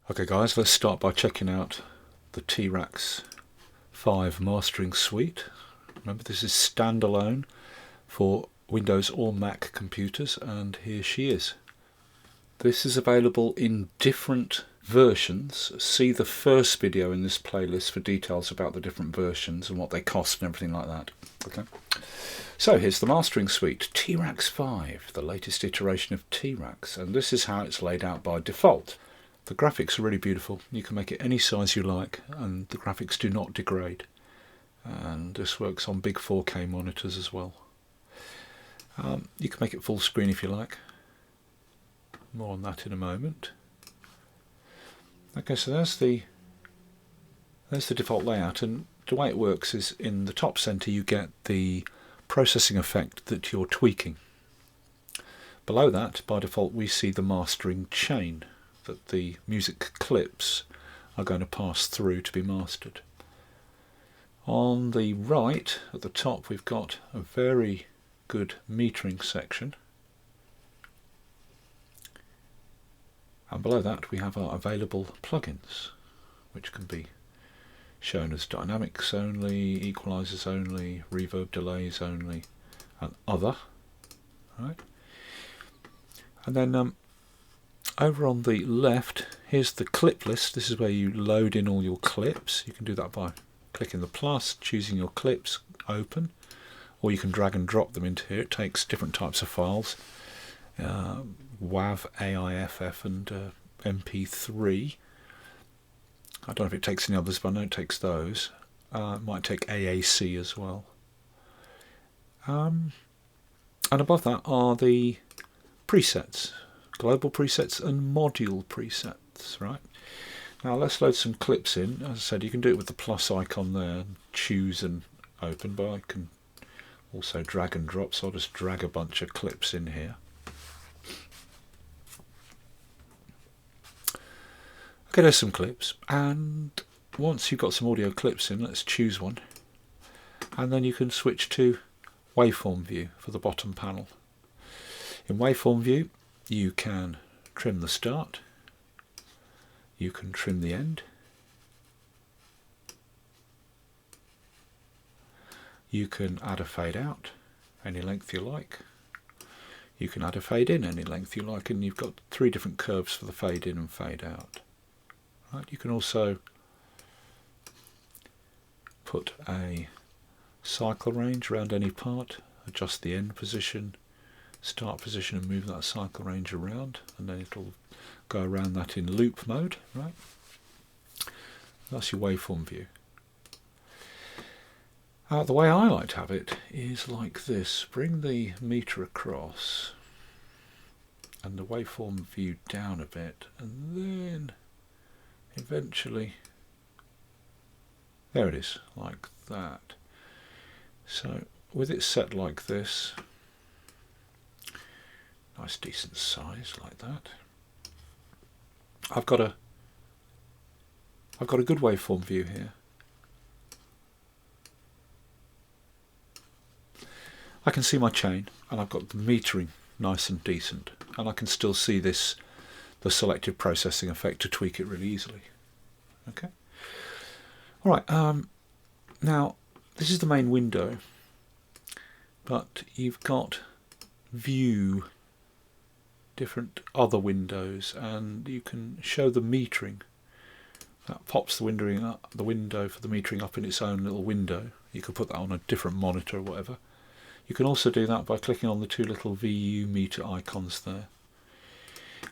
Okay guys, let's start by checking out the T-Rax 5 mastering suite. Remember, this is standalone for Windows or Mac computers, and here she is. This is available in different versions. See the first video in this playlist for details about the different versions and what they cost and everything like that. Okay. So here's the mastering suite, T-Rax 5, the latest iteration of T-Rax, and this is how it's laid out by default. The graphics are really beautiful. You can make it any size you like, and the graphics do not degrade. And this works on big 4K monitors as well. You can make it full screen if you like. More on that in a moment. Okay, so there's the default layout, and the way it works is in the top center you get the processing effect that you're tweaking. Below that, by default, we see the mastering chain that the music clips are going to pass through to be mastered. On the right, at the top, we've got a very good metering section. And below that we have our available plugins, which can be shown as dynamics only, equalizers only, reverb delays only, and other. Right. And then over on the left, here's the clip list. This is where you load in all your clips. You can do that by clicking the plus, choosing your clips, open, or you can drag and drop them into here. It takes different types of files, WAV, AIFF, and MP3. I don't know if it takes any others, but I know it takes those. It might take AAC as well. And above that are the presets. Global presets and module presets, right? Now let's load some clips in. As I said, you can do it with the plus icon there, and choose and open, but I can also drag and drop, so I'll just drag a bunch of clips in here. Okay, there's some clips, and once you've got some audio clips in, let's choose one, and then you can switch to waveform view for the bottom panel. In waveform view, you can trim the start, you can trim the end, you can add a fade out any length you like, you can add a fade in any length you like, and you've got 3 different curves for the fade in and fade out. Right, you can also put a cycle range around any part, adjust the end position, start position, and move that cycle range around, and then it'll go around that in loop mode. Right, that's your waveform view. The way I like to have it is like this. Bring the meter across and the waveform view down a bit, and then eventually, there it is, like that. So with it set like this, nice decent size like that, I've got a good waveform view here. I can see my chain, and I've got the metering nice and decent, and I can still see the selective processing effect to tweak it really easily. Okay. All right. Now this is the main window, but you've got view, different other windows, and you can show the metering. That pops the window for the metering up in its own little window. You could put that on a different monitor or whatever. You can also do that by clicking on the 2 little VU meter icons there.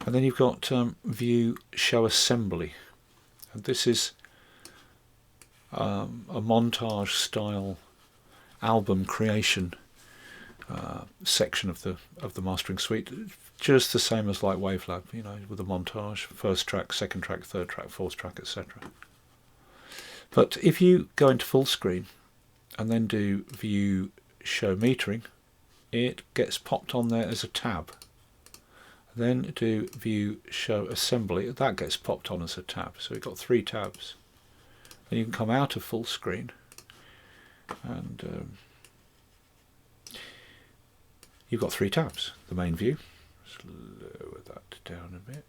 And then you've got view show assembly, and this is a montage style album creation section of the mastering suite, just the same as like Wavelab, you know, with the montage, first track, second track, third track, fourth track, etc. But if you go into full screen and then do view show metering, it gets popped on there as a tab. Then do view show assembly, that gets popped on as a tab. So we've got 3 tabs. Then you can come out of full screen, and you've got 3 tabs. The main view, just lower that down a bit.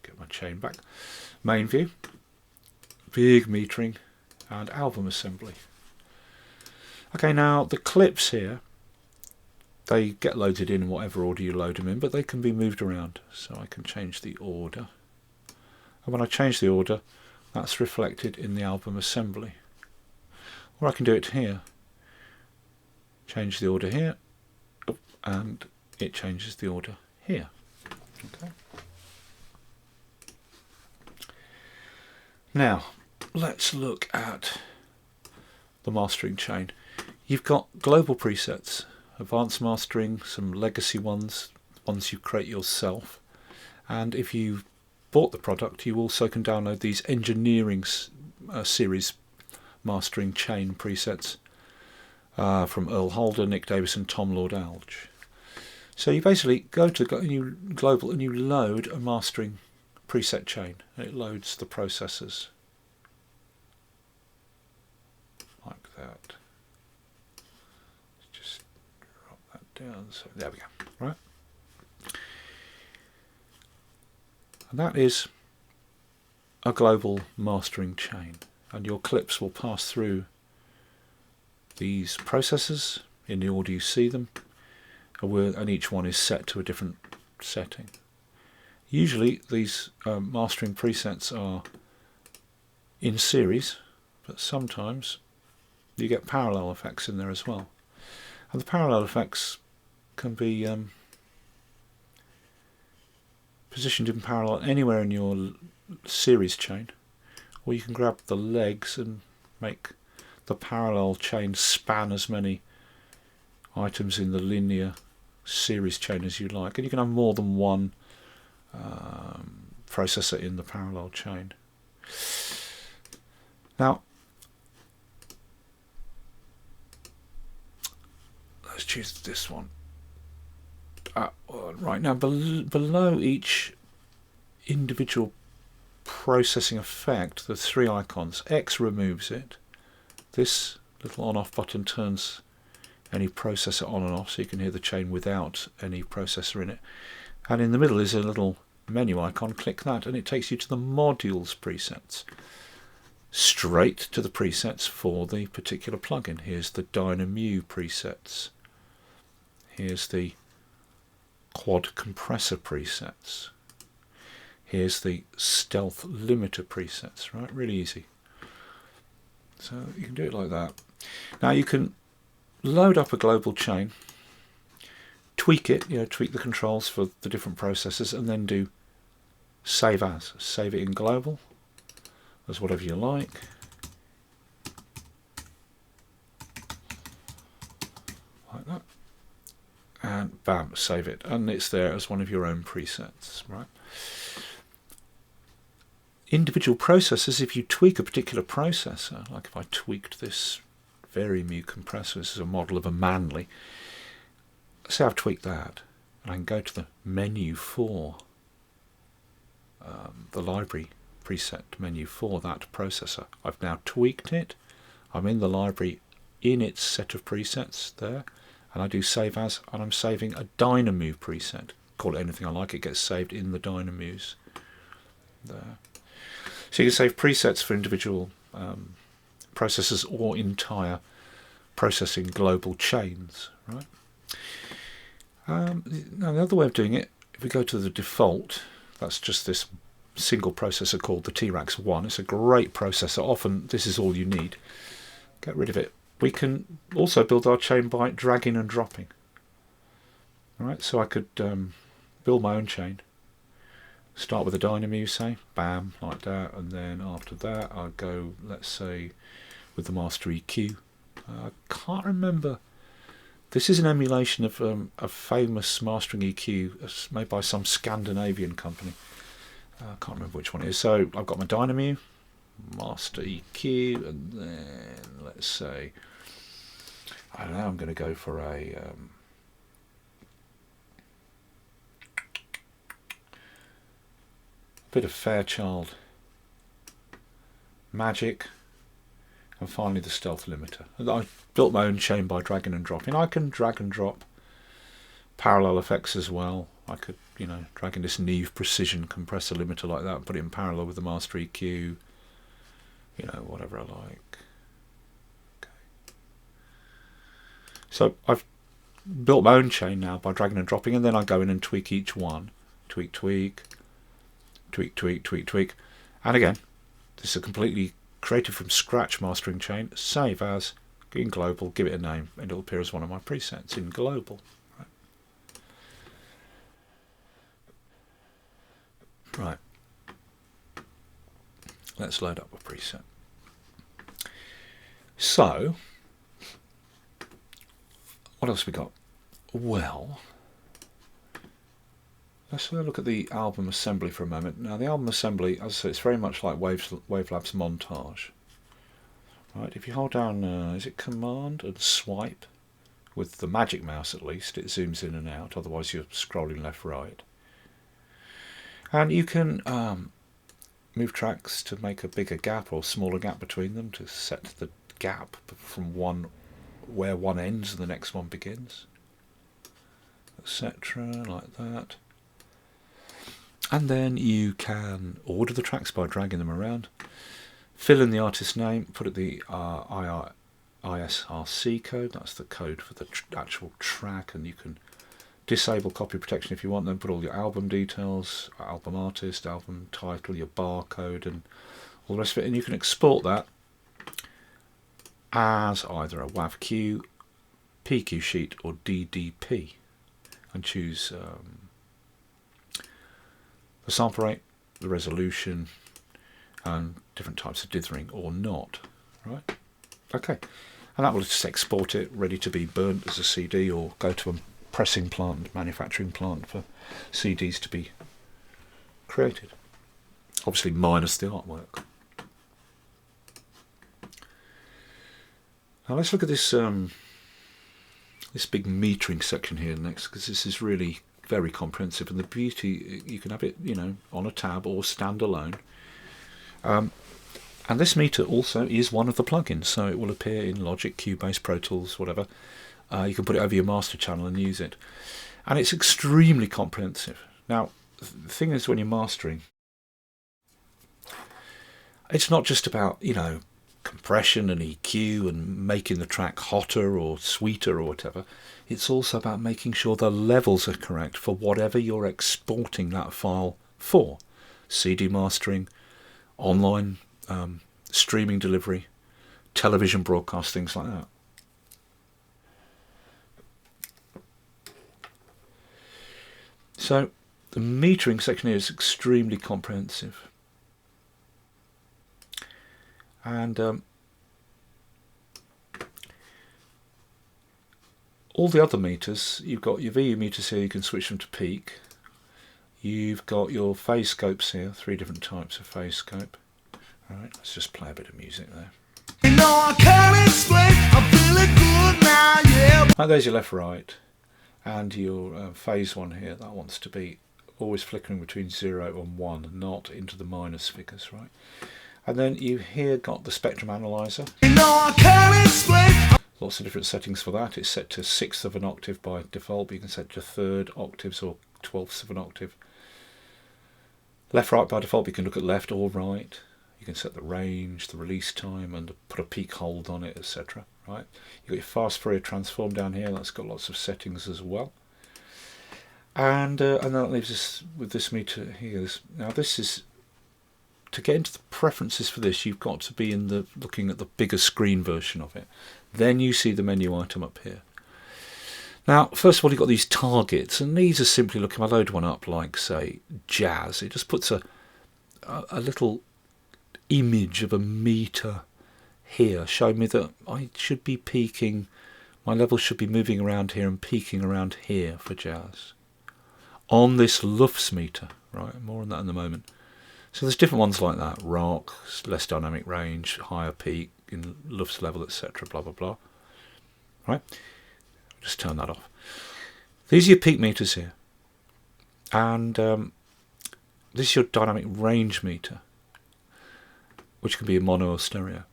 get my chain back. Main view, big metering, and album assembly. Okay, now the clips here, they get loaded in whatever order you load them in, but they can be moved around. So I can change the order. And when I change the order, that's reflected in the album assembly. Or I can do it here. Change the order here, and it changes the order here. Okay. Now, let's look at the mastering chain. You've got global presets, advanced mastering, some legacy ones you create yourself, and if you bought the product, you also can download these engineering series mastering chain presets from Earl Holder, Nick Davis and Tom Lord-Alge. So you basically go to global and you load a mastering preset chain, and it loads the processors like that. Just drop that down. So there we go. Right, and that is a global mastering chain, and your clips will pass through these processors in the order you see them, and each one is set to a different setting. Usually these mastering presets are in series, but sometimes you get parallel effects in there as well. And the parallel effects can be positioned in parallel anywhere in your series chain, or you can grab the legs and make the parallel chain span as many items in the linear series chain as you like, and you can have more than one processor in the parallel chain. Now let's choose this one. Right, now below each individual processing effect, the three icons, X removes it. This little on-off button turns any processor on and off, so you can hear the chain without any processor in it. And in the middle is a little menu icon. Click that and it takes you to the modules presets, straight to the presets for the particular plugin. Here's the Dyna-Mu presets. Here's the quad compressor presets. Here's the stealth limiter presets. Right, really easy. So you can do it like that. Now you can load up a global chain, tweak it, tweak the controls for the different processors, and then do save as. Save it in global as whatever you like. Like that. And bam, save it. And it's there as one of your own presets, right? Individual processors, if you tweak a particular processor, like if I tweaked this De-Esser compressor, this is a model of a Manley, say I've tweaked that, and I can go to the menu for the library preset menu for that processor. I've now tweaked it, I'm in the library in its set of presets there, and I do save as, and I'm saving a Dyna-Mu preset. Call it anything I like, it gets saved in the Dyna-Mus there. So you can save presets for individual processors or entire processing global chains, right? Now the other way of doing it, if we go to the default, that's just this single processor called the T-Rax 1. It's a great processor. Often this is all you need. Get rid of it. We can also build our chain by dragging and dropping. All right, so I could build my own chain. Start with a Dyna-Mu, say, bam, like that, and then after that I'll go, let's say, with the Master EQ. I can't remember. This is an emulation of a famous mastering EQ made by some Scandinavian company. I can't remember which one it is. So I've got my Dyna-Mu, Master EQ, and then let's say, I don't know, I'm going to go for a bit of Fairchild Magic, and finally the stealth limiter. And I built my own chain by dragging and dropping. I can drag and drop parallel effects as well. I could, you know, dragging this Neve Precision compressor limiter like that and put it in parallel with the master EQ, you know, whatever I like. Okay. So I've built my own chain now by dragging and dropping, and then I go in and tweak each one. Tweak, tweak, tweak, tweak, tweak, tweak. And again, this is a completely created from scratch mastering chain. Save as, in global, give it a name, and it'll appear as one of my presets in global. Right. Let's load up a preset. So, what else we got? Well, let's look at the album assembly for a moment. Now, the album assembly, as I say, it's very much like Wavelab's montage. Right, if you hold down, is it Command and swipe with the magic mouse at least, it zooms in and out. Otherwise, you're scrolling left, right. And you can move tracks to make a bigger gap or smaller gap between them to set the gap from where one ends and the next one begins, etc. like that. And then you can order the tracks by dragging them around, fill in the artist name, put it the ISRC code, that's the code for the actual track, and you can disable copy protection if you want, then put all your album details, album artist, album title, your barcode and all the rest of it, and you can export that as either a WAV-Q, PQ sheet or DDP, and choose the sample rate, the resolution and different types of dithering or not. Right? Okay, and that will just export it ready to be burnt as a CD or go to a pressing plant, manufacturing plant for CDs to be created. Obviously minus the artwork. Now let's look at this this big metering section here next, because this is really very comprehensive, and the beauty, you can have it, you know, on a tab or standalone. And this meter also is one of the plugins, so it will appear in Logic, Cubase, Pro Tools, whatever. You can put it over your master channel and use it. And it's extremely comprehensive. Now, the thing is, when you're mastering, it's not just about, you know, compression and EQ and making the track hotter or sweeter or whatever. It's also about making sure the levels are correct for whatever you're exporting that file for. CD mastering, online streaming delivery, television broadcast, things like that. So the metering section here is extremely comprehensive, and all the other meters, you've got your VU meters here, you can switch them to peak. You've got your phase scopes here, 3 different types of phase scope. Alright, let's just play a bit of music there. You know I can't explain, I'm feeling good now, yeah. Right, there's your left, right. And your phase one here, that wants to be always flickering between 0 and 1, not into the minus figures, right? And then you here got the spectrum analyzer. You know I can't explain. Lots of different settings for that. It's set to 1/6 of an octave by default, but you can set to 1/3 octaves or 1/12 of an octave. Left, right by default, you can look at left or right. You can set the range, the release time, and put a peak hold on it, etc. Right? You've got your fast Fourier transform down here. That's got lots of settings as well. And that leaves us with this meter here. Now this is, to get into the preferences for this, you've got to be in the looking at the bigger screen version of it. Then you see the menu item up here. Now, first of all, you've got these targets, and these are simply looking. I load one up like, say, jazz. It just puts a little image of a meter here, showing me that I should be peaking, my level should be moving around here and peaking around here for jazz. On this Lufs meter, right? More on that in a moment. So there's different ones like that: rock, less dynamic range, higher peak in Lufs level, etc. Blah blah blah. Right? Just turn that off. These are your peak meters here, and this is your dynamic range meter, which can be a mono or stereo.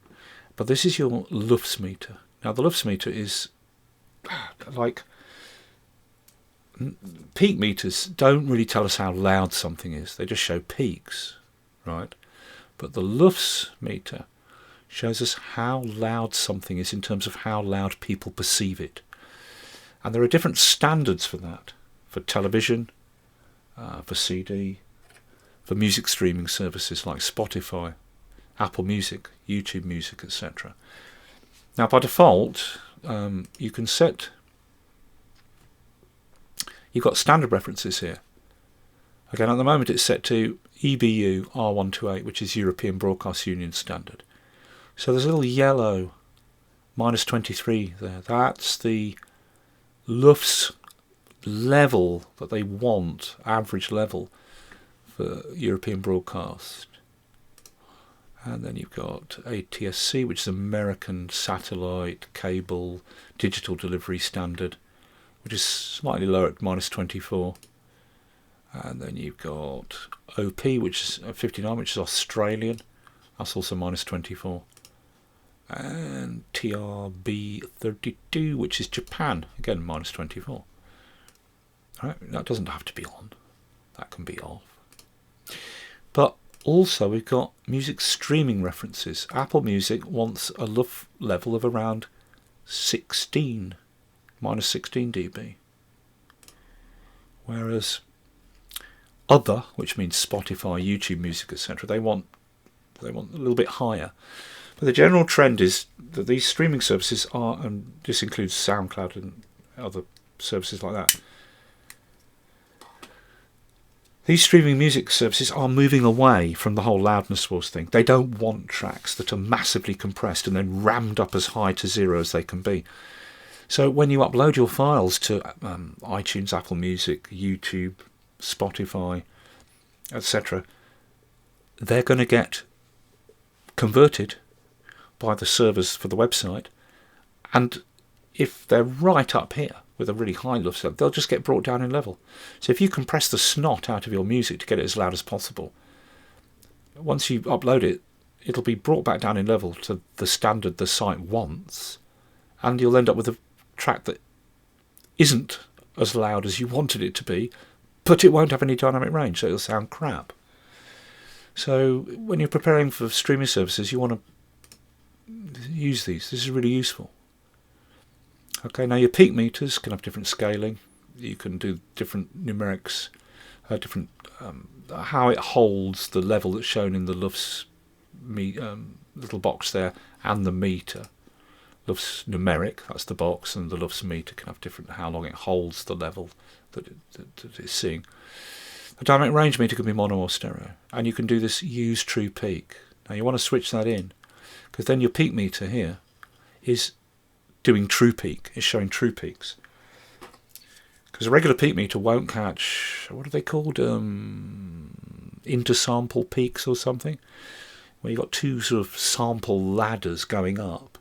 But this is your Lufs meter. Now the Lufs meter is like peak meters don't really tell us how loud something is. They just show peaks, right? But the LUFS meter shows us how loud something is in terms of how loud people perceive it. And there are different standards for that, for television, for CD, for music streaming services like Spotify, Apple Music, YouTube Music, etc. Now by default, you can set, you've got standard references here. Again, at the moment it's set to EBU R128, which is European Broadcast Union standard. So there's a little yellow -23 there. That's the LUFS level that they want, average level for European broadcast. And then you've got ATSC, which is American Satellite Cable Digital Delivery Standard, which is slightly lower at -24. And then you've got OP, which is 59, which is Australian. That's also -24. And TRB32, which is Japan, again -24. Right, that doesn't have to be on. That can be off. But also we've got music streaming references. Apple Music wants a LUF level of around 16, -16 dB. Whereas other, which means Spotify, YouTube Music, etc., they want a little bit higher. But the general trend is that these streaming services are, and this includes SoundCloud and other services like that, these streaming music services are moving away from the whole loudness wars thing. They don't want tracks that are massively compressed and then rammed up as high to 0 as they can be. So when you upload your files to iTunes, Apple Music, YouTube, Spotify, etc., they're going to get converted by the servers for the website, and if they're right up here with a really high LUFS level, they'll just get brought down in level. So if you compress the snot out of your music to get it as loud as possible, once you upload it, it'll be brought back down in level to the standard the site wants, and you'll end up with a track that isn't as loud as you wanted it to be, but it won't have any dynamic range, so it'll sound crap. So when you're preparing for streaming services, you want to use these. This is really useful. Okay, now your peak meters can have different scaling. You can do different numerics, different how it holds the level that's shown in the LUFS little box there, and the meter. LUFS numeric, that's the box, and the LUFS meter can have different, how long it holds the level that it's seeing. A dynamic range meter can be mono or stereo, and you can do this use true peak. Now you want to switch that in, because then your peak meter here is doing true peak, is showing true peaks. Because a regular peak meter won't catch, what are they called, intersample peaks or something, where you've got two sort of sample ladders going up.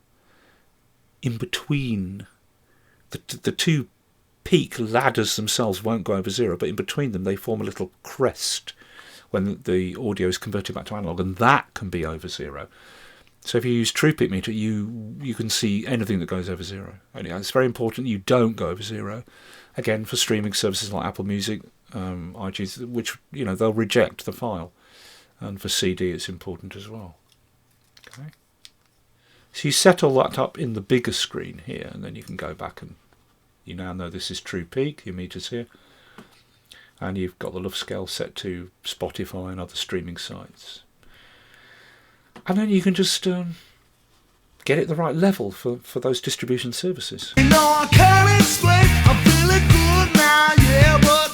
In between, the two peak ladders themselves won't go over 0, but in between them they form a little crest when the audio is converted back to analog, and that can be over 0. So if you use true peak meter, you can see anything that goes over 0. And it's very important you don't go over 0. Again, for streaming services like Apple Music, iTunes, which they'll reject the file, and for CD it's important as well. Okay. So you set all that up in the bigger screen here, and then you can go back and you now know this is true peak, your meter's here, and you've got the LUFS scale set to Spotify and other streaming sites. And then you can just get it the right level for those distribution services. I can't explain, I'm feeling good now, yeah, but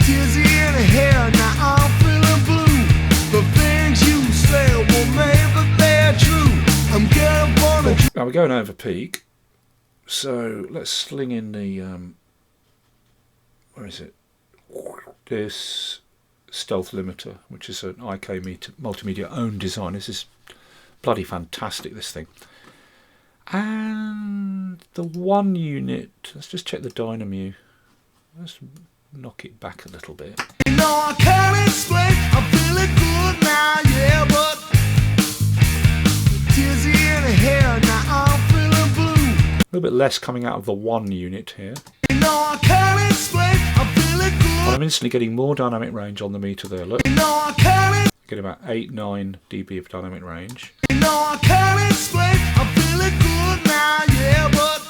dizzy in the hair, now I'm feeling blue. The things you say will maybe they're true. I'm getting for the Now we're going over peak, so let's sling in the where is it? This stealth limiter, which is an IK multimedia own design. This is bloody fantastic, this thing. And the 1 unit, let's just check the Dyna-Mu. Let's knock it back a little bit. I can't explain, I'm feeling good now, yeah, but dizzy in the hair, now I'm feeling blue. A little bit less coming out of the 1 unit here. I know I can't explain, I feel it good. I'm instantly getting more dynamic range on the meter there, look. You know I can't, Get about 8-9 dB of dynamic range. you know I can't explain, I feel it good now, yeah, but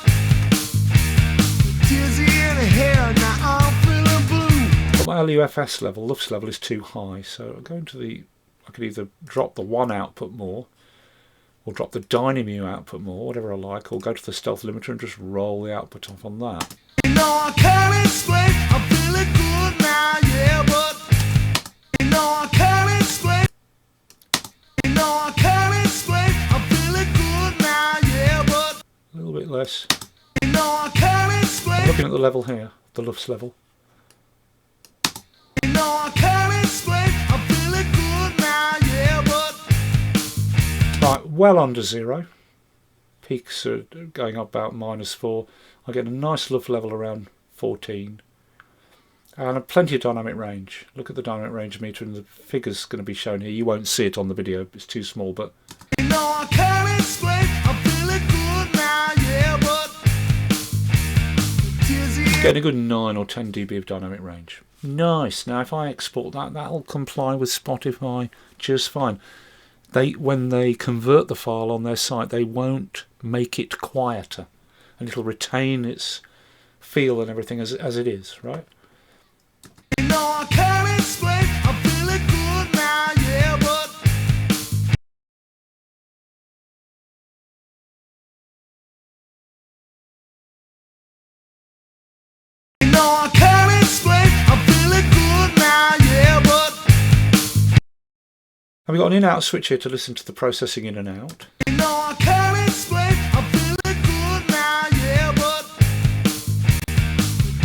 dizzy in the hair, now I'm feeling blue. But my LUFS level, LUFS level is too high, so I'm going to the, I could either drop the one output more, or drop the Dyna-Mu output more, whatever I like, or go to the stealth limiter and just roll the output off on that. You know I can't explain, I feel it good now, yeah, but you know I can't explain, you know I can't explain, I feel it good now, yeah, but A little bit less. you know I can't explain, I'm looking at the level here, the LUFS level. you know I can't explain, I feel it good now, yeah, but Right, well under zero. Peaks are going up about -4. I get a nice LUFS level around 14. And plenty of dynamic range. Look at the dynamic range meter, and the figure's going to be shown here. You won't see it on the video, it's too small, but you know I can't explain, I feel it good now, yeah, but dizzy. getting a good 9 or 10 dB of dynamic range. Nice. Now if I export that, that'll comply with Spotify just fine. When they convert the file on their site, they won't make it quieter, and it'll retain its feel and everything as it is, right? You know I can't explain, I feel it good now, yeah, but you know I can't explain, I feel it good now, yeah, but And we've got an in-out switch here to listen to the processing in and out. you know I can't explain, I feel it good now, yeah, but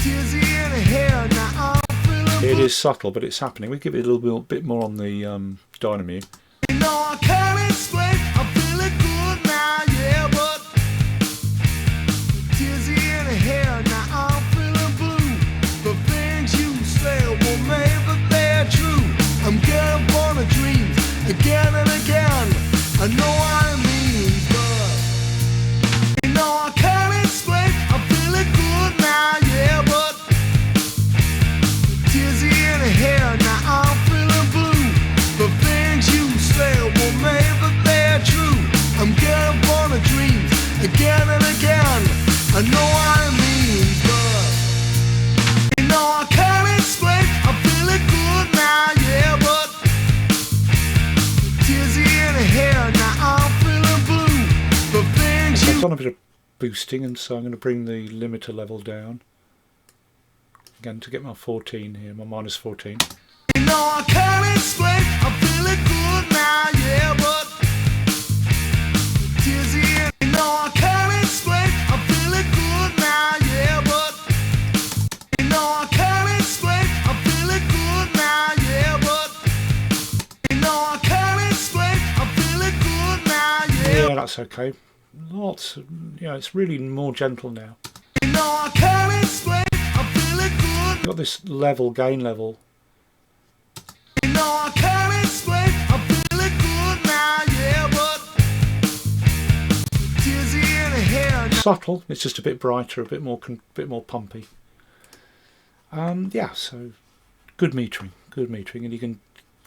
dizzy in the hair, now I'm feeling It is subtle, but it's happening. We give it a little bit more on the Dyna-Mu. you know I can't explain, I feel it good now, yeah, but dizzy in the hair, now I'm feeling blue. The things you say, well maybe they're true. I'm getting born of dreams again and again. I know what I mean, but you know I can't explain, I feel it good now, yeah, but dizzy in the hair, now I'm feeling blue. The things you say, well maybe they're true. I'm getting born of dreams again and again. I know what I mean, but you know I can't explain, I feel it good now, yeah, but dizzy in the hair, now I'm feeling blue. The things I've you done a bit of boosting, and so I'm going to bring the limiter level down. Again, to get my 14 here, my -14. you know I can't explain, I feel it good now, yeah, but dizzy in, you know I can't explain, I feel it good now, yeah, but you know I can't explain, I feel it good now, yeah, but you know I can't explain, I feel it good now, yeah. Yeah, that's okay. Lots, it's really more gentle now. You know I can't explain, I feel it good. You've got this level, gain level. You know I can't explain, I feel it good now, yeah, but dizzy in the hair. Subtle, it's just a bit brighter, a bit more pumpy. Yeah, so good metering, and you can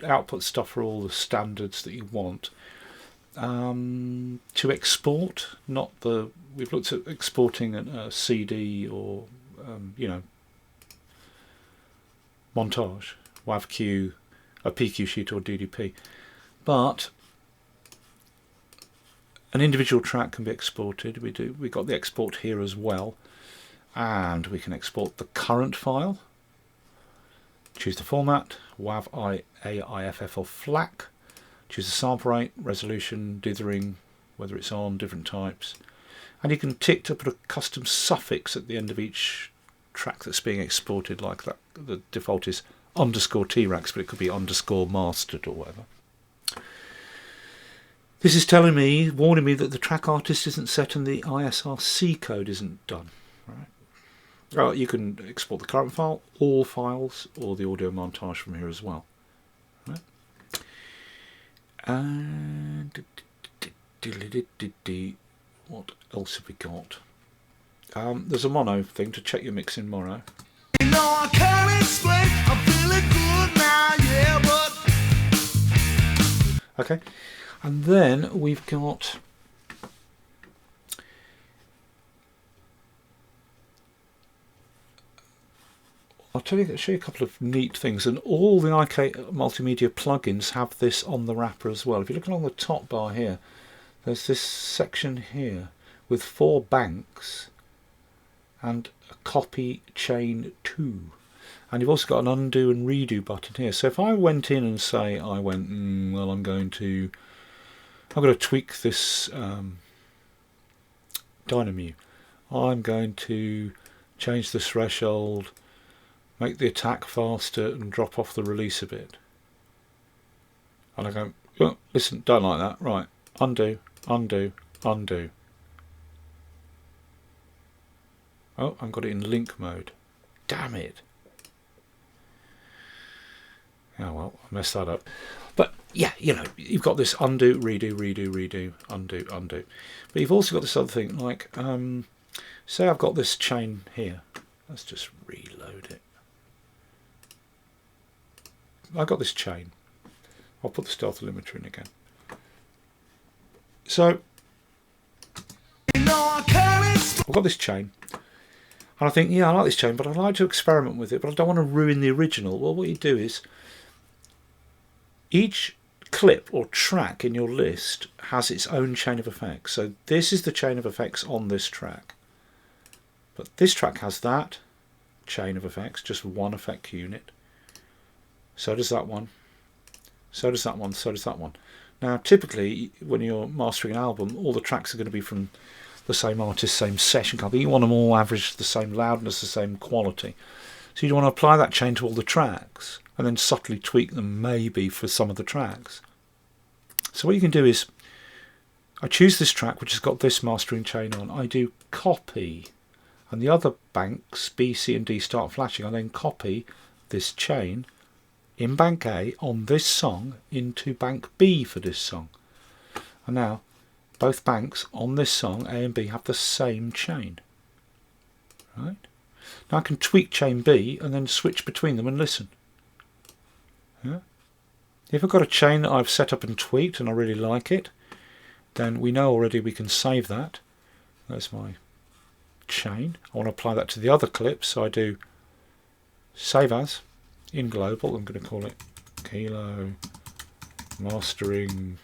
output stuff for all the standards that you want. To export, we've looked at exporting a CD or montage, WAV-Q, a PQ sheet or DDP, but an individual track can be exported. We got the export here as well, and we can export the current file. Choose the format, WAV, AIFF or FLAC. Choose the sample rate, resolution, dithering, whether it's on, different types. And you can tick to put a custom suffix at the end of each track that's being exported, like that. The default is _T-Rax, but it could be _mastered or whatever. This is warning me that the track artist isn't set and the ISRC code isn't done. Right. Well, you can export the current file, all files, or the audio montage from here as well. Right. And what else have we got? There's a mono thing to check your mix in mono. You know I can't explain, I'm feeling good now, yeah, but Okay, and then we've got I'll show you a couple of neat things, and all the IK multimedia plugins have this on the wrapper as well. If you look along the top bar here, there's this section here with 4 banks and a copy chain 2, and you've also got an undo and redo button here. So if I went in and say well, I'm going to tweak this Dyna-Mu. I'm going to change the threshold, make the attack faster and drop off the release a bit. And I go, oh, listen, don't like that. Right, undo, undo, undo. Oh, I've got it in link mode. Damn it. Oh well, I messed that up. But yeah, you know, you've got this undo, redo, redo, redo, undo, undo. But you've also got this other thing, like, say I've got this chain here. Let's just reload it. I've got this chain. I'll put the stealth limiter in again. So I've got this chain, and I think, yeah, I like this chain, but I'd like to experiment with it, but I don't want to ruin the original. Well, what you do is each clip or track in your list has its own chain of effects. So this is the chain of effects on this track, but this track has that chain of effects, just one effect unit. So does that one, so does that one, so does that one. Now typically when you're mastering an album, all the tracks are going to be from the same artist, same session company. You want them all averaged the same loudness, the same quality. So you want to apply that chain to all the tracks and then subtly tweak them maybe for some of the tracks. So what you can do is, I choose this track which has got this mastering chain on, I do copy, and the other banks B, C and D start flashing. I then copy this chain in bank A on this song into bank B for this song. And now both banks on this song, A and B, have the same chain. Right? Now I can tweak chain B and then switch between them and listen. Yeah? If I've got a chain that I've set up and tweaked and I really like it, then we know already we can save that. There's my chain. I want to apply that to the other clip, so I do save as in global. I'm going to call it Kilo Mastering.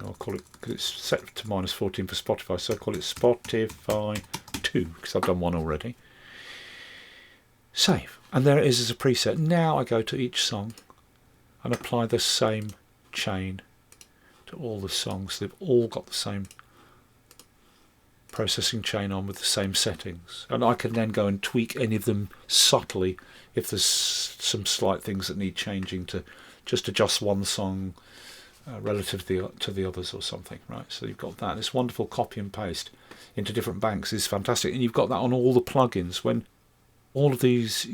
I'll call it, because it's set to -14 for Spotify, so I'll call it Spotify 2 because I've done one already. Save, and there it is as a preset. Now I go to each song and apply the same chain to all the songs. They've all got the same processing chain on with the same settings, and I can then go and tweak any of them subtly if there's some slight things that need changing to just adjust one song relative to the others or something, right? So you've got that. This wonderful copy and paste into different banks is fantastic, and you've got that on all the plugins. When all of these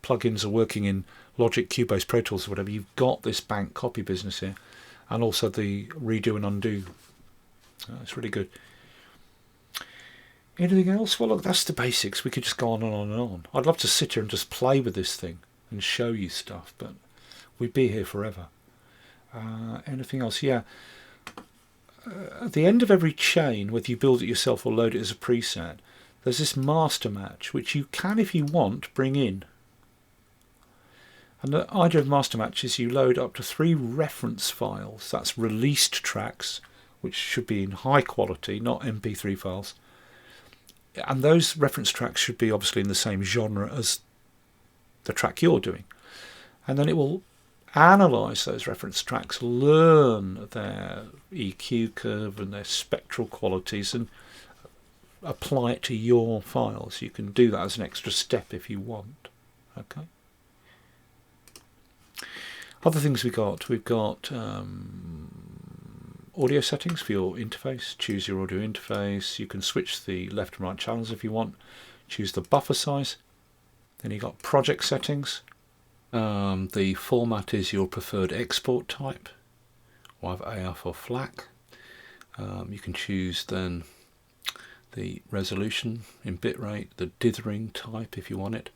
plugins are working in Logic, Cubase, Pro Tools or whatever, you've got this bank copy business here, and also the redo and undo. It's really good. Anything else? Well, look, that's the basics. We could just go on and on and on. I'd love to sit here and just play with this thing and show you stuff, but we'd be here forever. Anything else? Yeah. At the end of every chain, whether you build it yourself or load it as a preset, there's this master match, which you can, if you want, bring in. And the idea of master match is you load up to 3 reference files. That's released tracks, which should be in high quality, not MP3 files. And those reference tracks should be obviously in the same genre as the track you're doing. And then it will analyse those reference tracks, learn their EQ curve and their spectral qualities, and apply it to your files. You can do that as an extra step if you want. Okay. Other things we've got audio settings for your interface. Choose your audio interface. You can switch the left and right channels if you want. Choose the buffer size. Then you've got project settings. The format is your preferred export type, or have AF or FLAC. You can choose then the resolution in bitrate, the dithering type if you want it.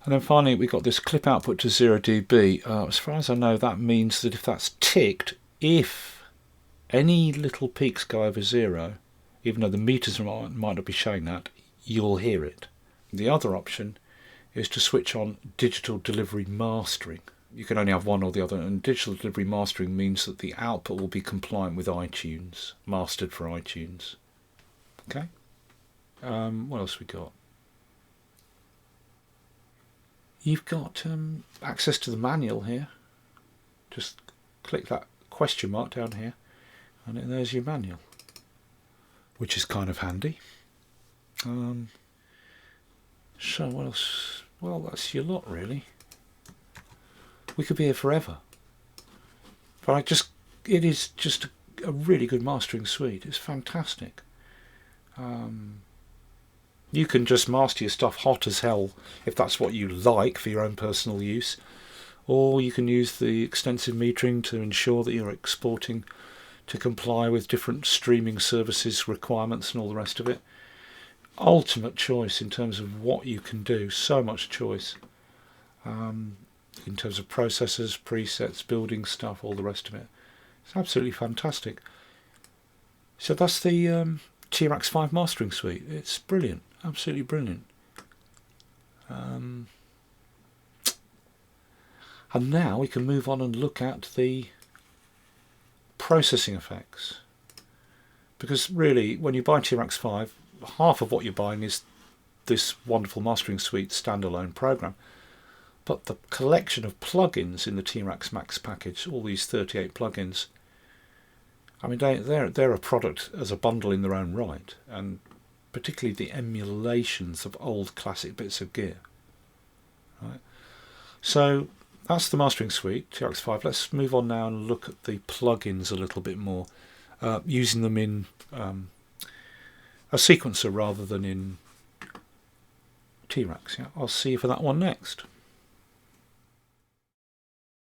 And then finally we've got this clip output to 0 dB. As far as I know, that means that if that's ticked, if any little peaks go over 0, even though the meters might not be showing that, you'll hear it. The other option is to switch on digital delivery mastering. You can only have one or the other, and digital delivery mastering means that the output will be compliant with iTunes, mastered for iTunes. Okay. What else we got? You've got access to the manual here. Just click that question mark down here, and there's your manual, which is kind of handy. So what else? Well, that's your lot really. We could be here forever. But it is just a really good mastering suite. It's fantastic. You can just master your stuff hot as hell if that's what you like for your own personal use, or you can use the extensive metering to ensure that you're exporting to comply with different streaming services requirements and all the rest of it. Ultimate choice in terms of what you can do. So much choice in terms of processors, presets, building stuff, all the rest of it. It's absolutely fantastic. So that's the T-Rex 5 mastering suite. It's brilliant, absolutely brilliant. And now we can move on and look at the processing effects, because really when you buy T-Rex 5, half of what you're buying is this wonderful mastering suite standalone program, but the collection of plugins in the T-Rex Max package, all these 38 plugins, I mean they're a product as a bundle in their own right, and particularly the emulations of old classic bits of gear. Right. So that's the mastering suite, T-Rex 5. Let's move on now and look at the plugins a little bit more, using them in a sequencer rather than in T-Rex. Yeah? I'll see you for that one next.